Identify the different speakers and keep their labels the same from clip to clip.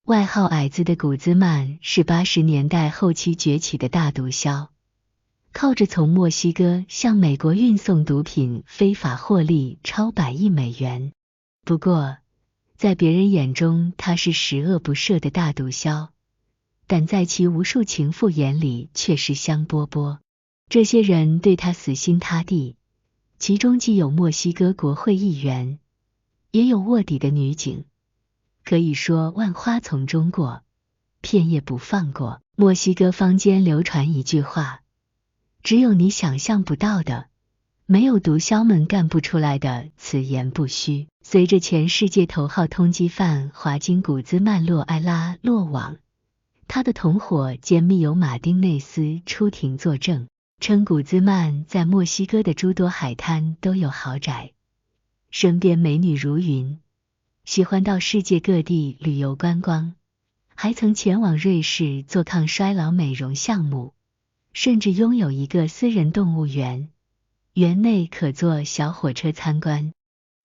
Speaker 1: 外号矮子的古兹曼是80年代后期崛起的大毒枭，靠着从墨西哥向美国运送毒品非法获利超100亿美元。不过，在别人眼中他是十恶不赦的大毒枭，但在其无数情妇眼里却是香饽饽。这些人对他死心塌地，其中既有墨西哥国会议员，也有卧底的女警，可以说万花丛中过，片叶不放过。墨西哥坊间流传一句话，只有你想象不到的，没有毒枭们干不出来的，此言不虚。随着全世界头号通缉犯华金·古兹曼·洛埃拉落网，他的同伙兼密友马丁内斯出庭作证，称古兹曼在墨西哥的诸多海滩都有豪宅，身边美女如云，喜欢到世界各地旅游观光，还曾前往瑞士做抗衰老美容项目，甚至拥有一个私人动物园，园内可坐小火车参观，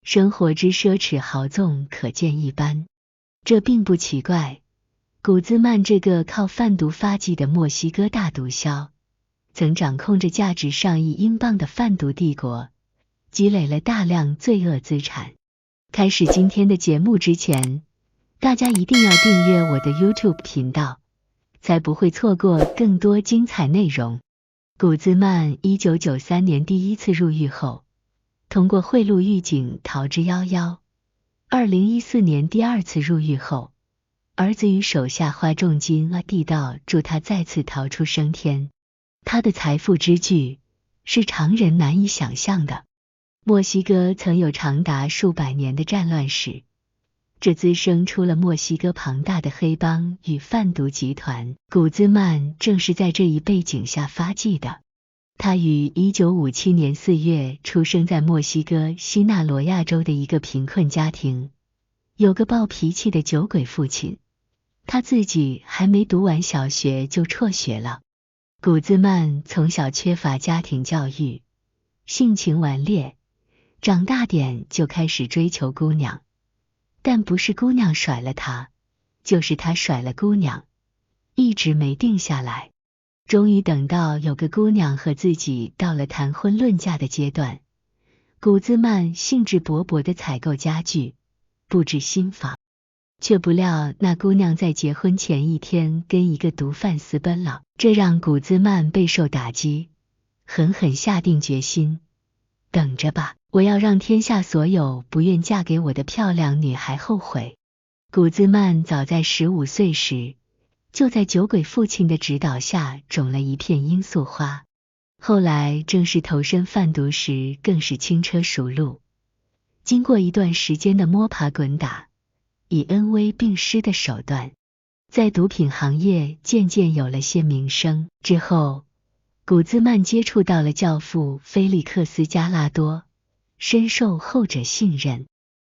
Speaker 1: 生活之奢侈豪纵可见一斑。这并不奇怪，古兹曼这个靠贩毒发迹的墨西哥大毒枭，曾掌控着价值上亿英镑的贩毒帝国，积累了大量罪恶资产。开始今天的节目之前，大家一定要订阅我的 YouTube 频道，才不会错过更多精彩内容。古兹曼1993年第一次入狱后，通过贿赂狱警逃之夭夭。2014年第二次入狱后，儿子与手下花重金地道助他再次逃出升天。他的财富之巨是常人难以想象的。墨西哥曾有长达数百年的战乱史，这滋生出了墨西哥庞大的黑帮与贩毒集团。古兹曼正是在这一背景下发迹的。他于1957年4月出生在墨西哥西纳罗亚州的一个贫困家庭，有个暴脾气的酒鬼父亲，他自己还没读完小学就辍学了。古兹曼从小缺乏家庭教育，性情顽劣，长大点就开始追求姑娘，但不是姑娘甩了他，就是他甩了姑娘，一直没定下来。终于等到有个姑娘和自己到了谈婚论嫁的阶段，古兹曼兴致勃勃地采购家具，布置新房，却不料那姑娘在结婚前一天跟一个毒贩私奔了，这让古兹曼备受打击，狠狠下定决心，等着吧，我要让天下所有不愿嫁给我的漂亮女孩后悔。古兹曼早在15岁时，就在酒鬼父亲的指导下种了一片罂粟花，后来正式投身贩毒时更是轻车熟路。经过一段时间的摸爬滚打，以恩威并施的手段，在毒品行业渐渐有了些名声。之后，古兹曼接触到了教父菲利克斯·加拉多，深受后者信任，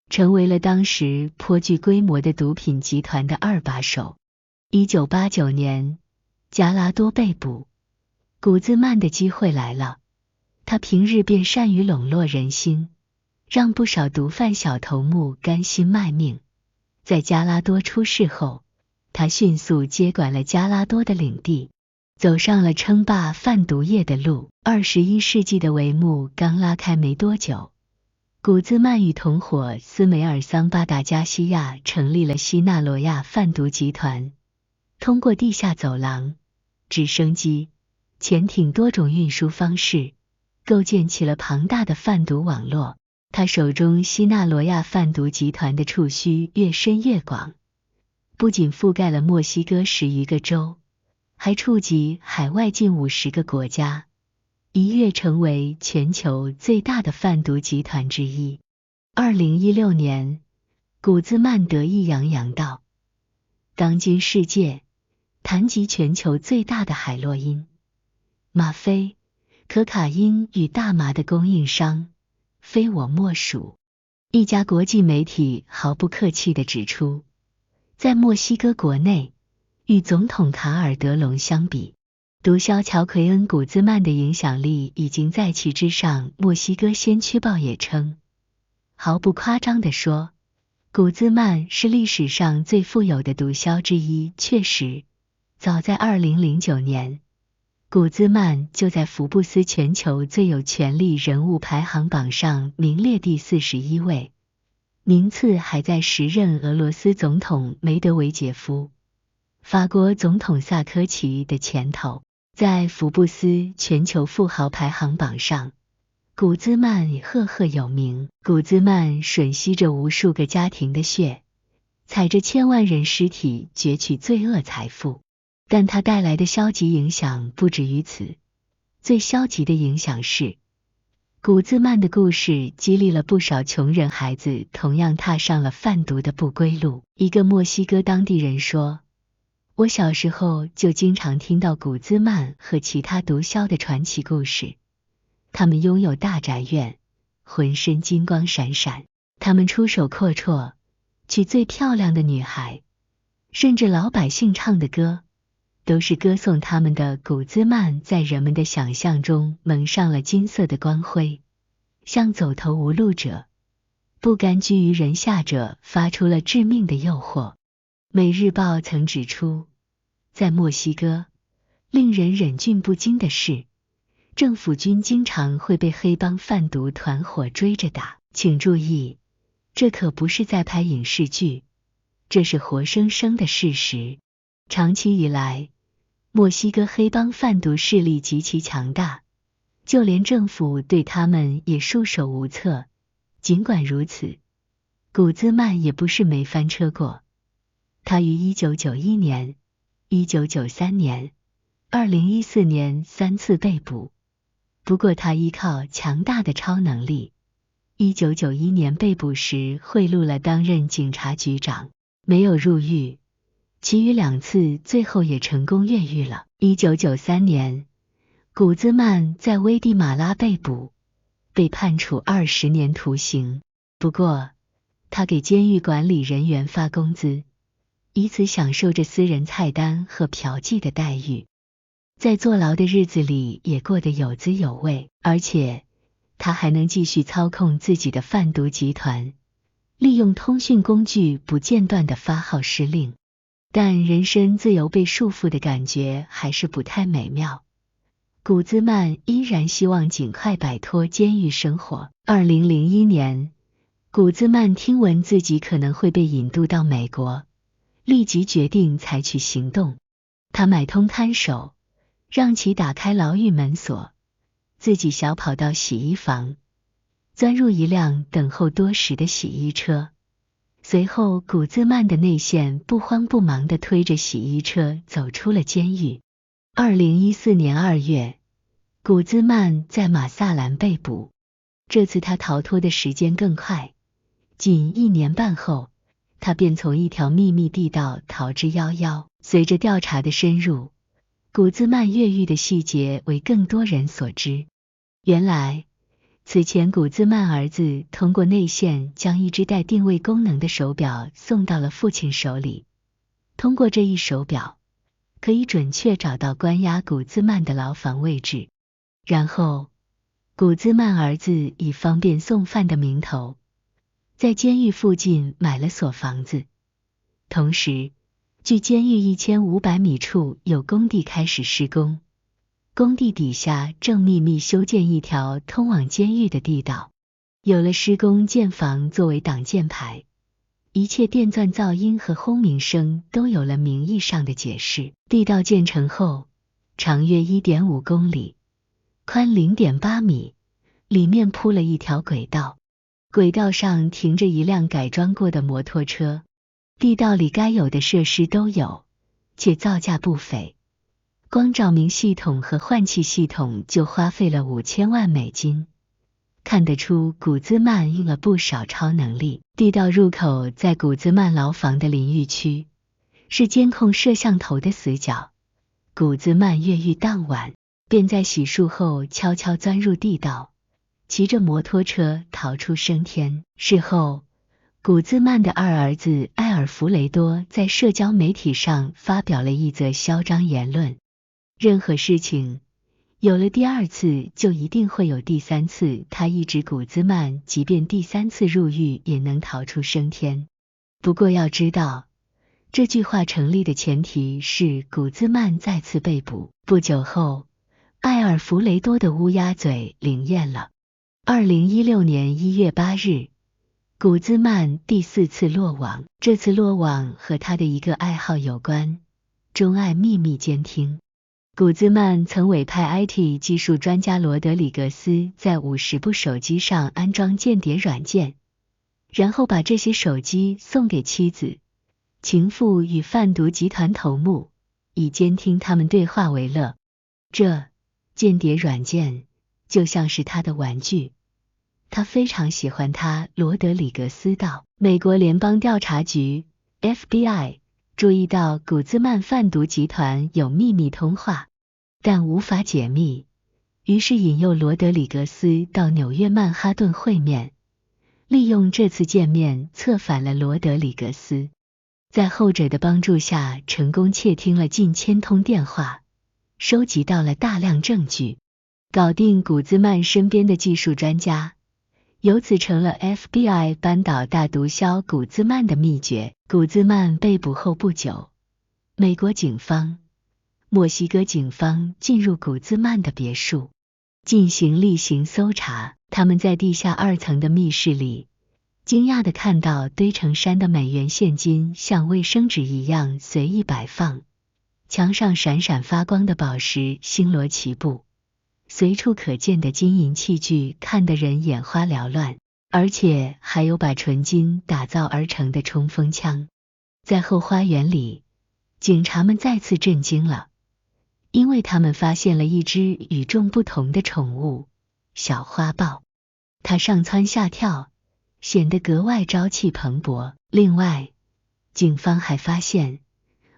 Speaker 1: 成为了当时颇具规模的毒品集团的二把手。1989年，加拉多被捕，古兹曼的机会来了。他平日便善于笼络人心，让不少毒贩小头目甘心卖命。在加拉多出事后，他迅速接管了加拉多的领地，走上了称霸贩毒业的路。21世纪的帷幕刚拉开没多久，古兹曼与同伙斯梅尔桑巴达加西亚成立了西纳罗亚贩毒集团，通过地下走廊、直升机、潜艇多种运输方式，构建起了庞大的贩毒网络。他手中西纳罗亚贩毒集团的触须越伸越广，不仅覆盖了墨西哥10余个州，还触及海外近50个国家，一跃成为全球最大的贩毒集团之一。2016年，古兹曼得意洋洋道：当今世界谈及全球最大的海洛因、吗啡、可卡因与大麻的供应商，非我莫属。一家国际媒体毫不客气地指出，在墨西哥国内，与总统卡尔德隆相比，毒枭乔奎恩·古兹曼的影响力已经在其之上。墨西哥先驱报也称，毫不夸张地说，古兹曼是历史上最富有的毒枭之一，确实，早在2009年，古兹曼就在福布斯全球最有权力人物排行榜上名列第41位，名次还在时任俄罗斯总统梅德韦杰夫、法国总统萨科齐的前头。在福布斯全球富豪排行榜上，古兹曼也赫赫有名。古兹曼吮吸着无数个家庭的血，踩着千万人尸体攫取罪恶财富，但他带来的消极影响不止于此。最消极的影响是，古兹曼的故事激励了不少穷人孩子同样踏上了贩毒的不归路。一个墨西哥当地人说，我小时候就经常听到古兹曼和其他毒枭的传奇故事，他们拥有大宅院，浑身金光闪闪，他们出手阔绰，娶最漂亮的女孩，甚至老百姓唱的歌，都是歌颂他们的。古兹曼在人们的想象中蒙上了金色的光辉，向走投无路者、不甘居于人下者发出了致命的诱惑。美日报曾指出，在墨西哥，令人忍俊不禁的是，政府军经常会被黑帮贩毒团伙追着打。请注意，这可不是在拍影视剧，这是活生生的事实。长期以来，墨西哥黑帮贩毒势力极其强大，就连政府对他们也束手无策。尽管如此，古兹曼也不是没翻车过。他于1991年、1993年、2014年3次被捕，不过他依靠强大的超能力，1991年被捕时贿赂了当任警察局长，没有入狱，其余2次最后也成功越狱了。1993年，古兹曼在危地马拉被捕，被判处20年徒刑，不过他给监狱管理人员发工资，以此享受着私人菜单和嫖妓的待遇，在坐牢的日子里也过得有滋有味，而且他还能继续操控自己的贩毒集团，利用通讯工具不间断地发号施令。但人身自由被束缚的感觉还是不太美妙，古兹曼依然希望尽快摆脱监狱生活。2001年，古兹曼听闻自己可能会被引渡到美国，立即决定采取行动。他买通看守，让其打开牢狱门锁，自己小跑到洗衣房，钻入一辆等候多时的洗衣车。随后，古兹曼的内线不慌不忙地推着洗衣车走出了监狱。2014年2月，古兹曼在马萨兰被捕，这次他逃脱的时间更快，仅1年半后，他便从一条秘密地道逃之夭夭。随着调查的深入，古兹曼越狱的细节为更多人所知。原来，此前古兹曼儿子通过内线将一只带定位功能的手表送到了父亲手里，通过这一手表，可以准确找到关押古兹曼的牢房位置。然后，古兹曼儿子以方便送饭的名头，在监狱附近买了所房子，同时，距监狱1500米处有工地开始施工，工地底下正秘密修建一条通往监狱的地道。有了施工建房作为挡箭牌，一切电钻噪音和轰鸣声都有了名义上的解释。地道建成后，长约1.5公里，宽0.8米，里面铺了一条轨道，轨道上停着一辆改装过的摩托车。地道里该有的设施都有，且造价不菲，光照明系统和换气系统就花费了5000万美金。看得出古兹曼用了不少超能力。地道入口在古兹曼牢房的淋浴区，是监控摄像头的死角。古兹曼越狱当晚，便在洗漱后悄悄钻入地道，骑着摩托车逃出升天。事后，古兹曼的二儿子埃尔弗雷多在社交媒体上发表了一则嚣张言论：任何事情有了第2次就一定会有第3次。他一指古兹曼即便第3次入狱也能逃出升天。不过要知道，这句话成立的前提是古兹曼再次被捕。不久后，埃尔弗雷多的乌鸦嘴灵验了。2016年1月8日，古兹曼第4次落网，这次落网和他的一个爱好有关，钟爱秘密监听。古兹曼曾委派 IT 技术专家罗德里格斯在50部手机上安装间谍软件，然后把这些手机送给妻子、情妇与贩毒集团头目，以监听他们对话为乐。这间谍软件就像是他的玩具，他非常喜欢它。罗德里格斯道。美国联邦调查局 FBI 注意到古兹曼贩毒集团有秘密通话，但无法解密，于是引诱罗德里格斯到纽约曼哈顿会面，利用这次见面策反了罗德里格斯。在后者的帮助下，成功窃听了近1000通电话，收集到了大量证据，搞定古兹曼身边的技术专家，由此成了 FBI 扳倒大毒枭古兹曼的秘诀。古兹曼被捕后不久，美国警方、墨西哥警方进入古兹曼的别墅，进行例行搜查。他们在地下2层的密室里，惊讶地看到堆成山的美元现金像卫生纸一样随意摆放，墙上闪闪发光的宝石星罗棋布，随处可见的金银器具看得人眼花缭乱，而且还有把纯金打造而成的冲锋枪。在后花园里，警察们再次震惊了，因为他们发现了一只与众不同的宠物——小花豹。它上蹿下跳，显得格外朝气蓬勃。另外，警方还发现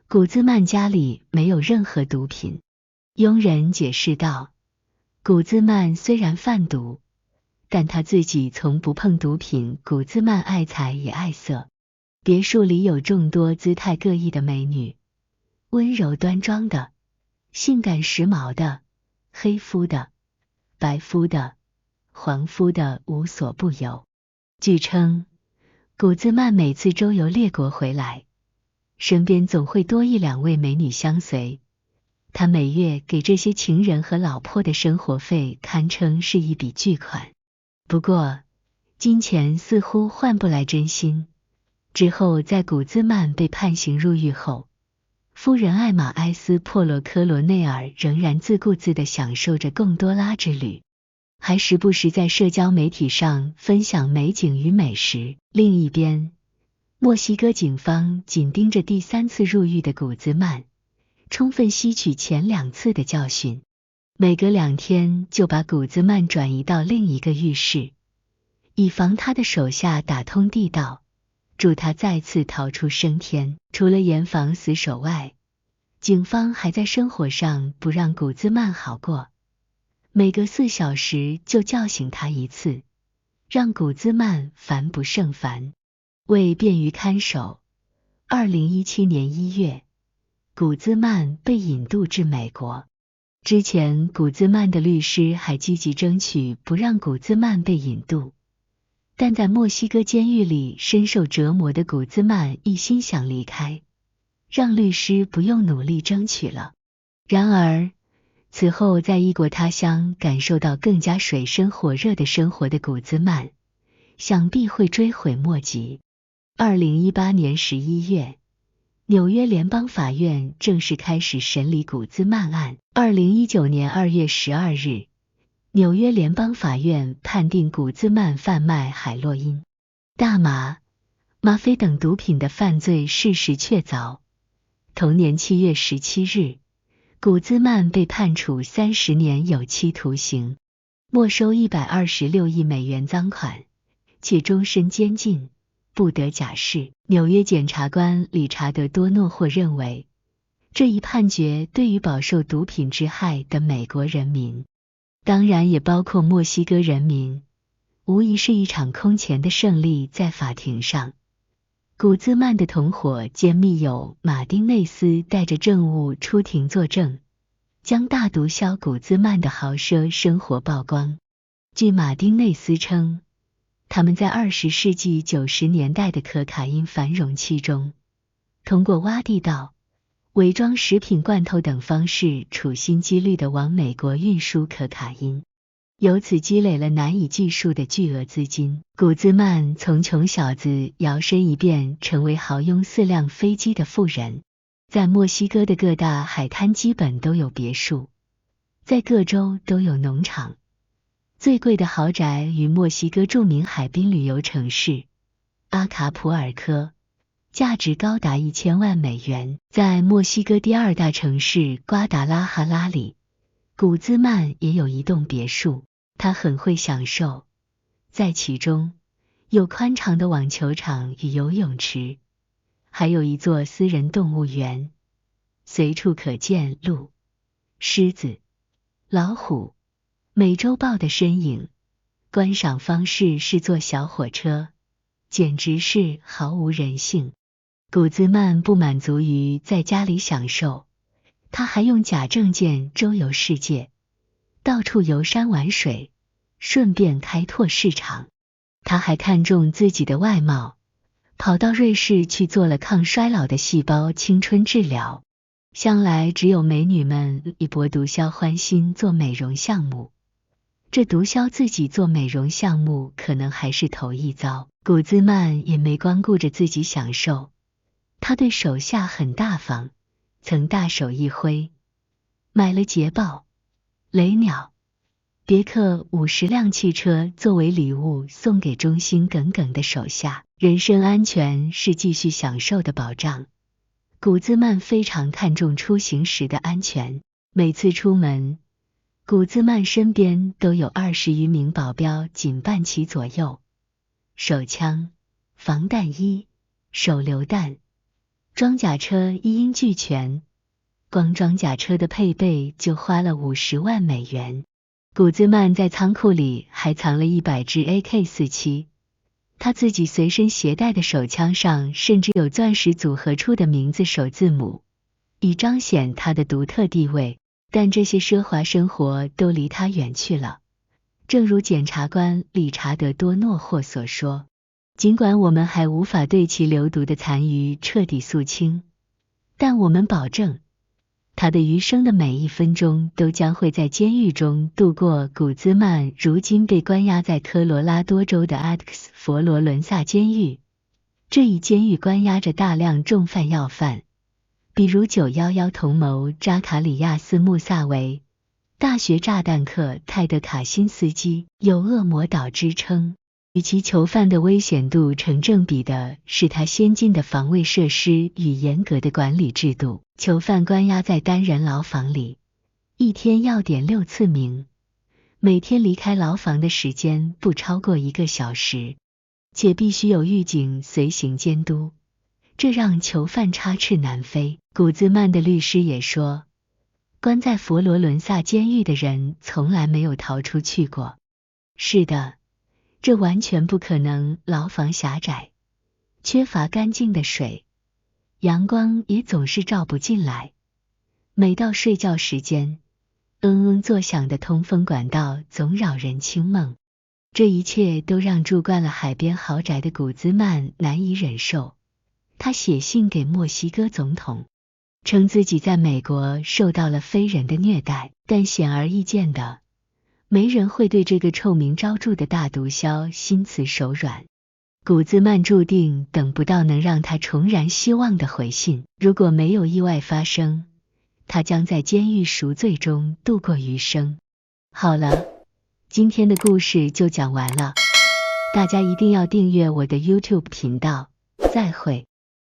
Speaker 1: 古兹曼家里没有任何毒品。佣人解释道，古兹曼虽然贩毒，但他自己从不碰毒品。古兹曼爱财也爱色，别墅里有众多姿态各异的美女，温柔端庄的，性感时髦的，黑肤的，白肤的，黄肤的，无所不有。据称，古兹曼每次周游列国回来，身边总会多1-2位美女相随。他每月给这些情人和老婆的生活费堪称是一笔巨款。不过，金钱似乎换不来真心。之后在古兹曼被判刑入狱后，夫人艾玛埃斯·珀洛科罗内尔仍然自顾自地享受着贡多拉之旅，还时不时在社交媒体上分享美景与美食。另一边，墨西哥警方紧盯着第3次入狱的古兹曼，充分吸取前2次的教训，每隔2天就把古兹曼转移到另一个狱室，以防他的手下打通地道，助他再次逃出升天。除了严防死守外，警方还在生活上不让古兹曼好过，每隔4小时就叫醒他一次，让古兹曼烦不胜烦。为便于看守，2017年1月，古兹曼被引渡至美国。之前古兹曼的律师还积极争取不让古兹曼被引渡，但在墨西哥监狱里深受折磨的古兹曼一心想离开，让律师不用努力争取了。然而，此后在异国他乡感受到更加水深火热的生活的古兹曼，想必会追悔莫及。2018年11月，纽约联邦法院正式开始审理古兹曼案。2019年2月12日，纽约联邦法院判定古兹曼贩卖海洛因、大麻、吗啡等毒品的犯罪事实确凿。同年7月17日，古兹曼被判处30年有期徒刑，没收126亿美元赃款，且终身监禁，不得假释。纽约检察官理查德·多诺霍认为，这一判决对于饱受毒品之害的美国人民，当然也包括墨西哥人民，无疑是一场空前的胜利。在法庭上，古兹曼的同伙兼密友马丁内斯带着证物出庭作证，将大毒枭古兹曼的豪奢生活曝光。据马丁内斯称，他们在20世纪90年代的可卡因繁荣期中，通过挖地道、伪装食品罐头等方式处心积虑地往美国运输可卡因，由此积累了难以计数的巨额资金。古兹曼从穷小子摇身一变成为豪拥4辆飞机的富人，在墨西哥的各大海滩基本都有别墅，在各州都有农场。最贵的豪宅于墨西哥著名海滨旅游城市阿卡普尔科，价值高达1000万美元。在墨西哥第2大城市瓜达拉哈拉里，古兹曼也有一栋别墅，他很会享受，在其中有宽敞的网球场与游泳池，还有一座私人动物园，随处可见鹿、狮子、老虎、美洲豹的身影。观赏方式是坐小火车，简直是毫无人性。古兹曼不满足于在家里享受，他还用假证件周游世界，到处游山玩水，顺便开拓市场。他还看重自己的外貌，跑到瑞士去做了抗衰老的细胞青春治疗。向来只有美女们以博毒枭欢心做美容项目，这毒枭自己做美容项目可能还是头一遭。古兹曼也没光顾着自己享受，他对手下很大方，曾大手一挥，买了捷豹、雷鸟、别克50辆汽车作为礼物送给忠心耿耿的手下。人身安全是继续享受的保障，古兹曼非常看重出行时的安全。每次出门，古兹曼身边都有20余名保镖紧伴其左右，手枪、防弹衣、手榴弹、装甲车一应俱全，光装甲车的配备就花了50万美元。古兹曼在仓库里还藏了100支 AK-47， 他自己随身携带的手枪上甚至有钻石组合出的名字首字母，以彰显他的独特地位。但这些奢华生活都离他远去了。正如检察官理查德·多诺霍所说，尽管我们还无法对其流毒的残余彻底肃清，但我们保证，他的余生的每一分钟都将会在监狱中度过。古兹曼如今被关押在科罗拉多州的阿克斯佛罗伦萨监狱，这一监狱关押着大量重犯要犯，比如911同谋扎卡里亚斯·穆萨维、大学炸弹客泰德·卡辛斯基，有恶魔岛之称。与其囚犯的危险度成正比的是他先进的防卫设施与严格的管理制度。囚犯关押在单人牢房里，一天要点6次名，每天离开牢房的时间不超过1个小时，且必须有狱警随行监督，这让囚犯插翅难飞。古兹曼的律师也说，关在佛罗伦萨监狱的人从来没有逃出去过。是的，这完全不可能，牢房狭窄，缺乏干净的水，阳光也总是照不进来。每到睡觉时间，作响的通风管道总扰人清梦。这一切都让住惯了海边豪宅的古兹曼难以忍受。他写信给墨西哥总统，称自己在美国受到了非人的虐待，但显而易见的，没人会对这个臭名昭著的大毒枭心慈手软。古兹曼注定等不到能让他重燃希望的回信。如果没有意外发生，他将在监狱赎罪中度过余生。好了，今天的故事就讲完了，大家一定要订阅我的 YouTube 频道。再会。